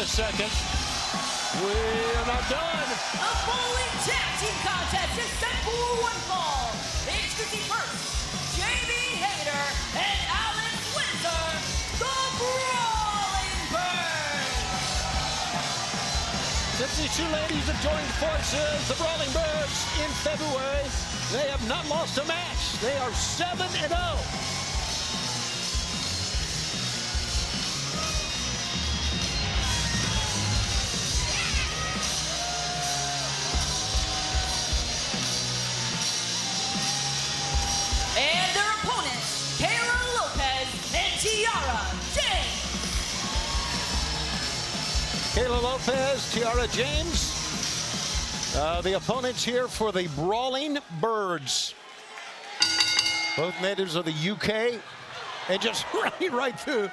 a second. We're not done. A bowling tag team contest is set for one fall. Introducing first, Jamie Hayter and Windsor, the Brawling Birds. Since these two ladies have joined forces, the Brawling Birds, in February, they have not lost a match. They are 7-0. And their opponents, Kayla Lopez and Tiara James. Kayla Lopez, Tiara James. The opponents here for the Brawling Birds. Both natives of the UK. And just right through.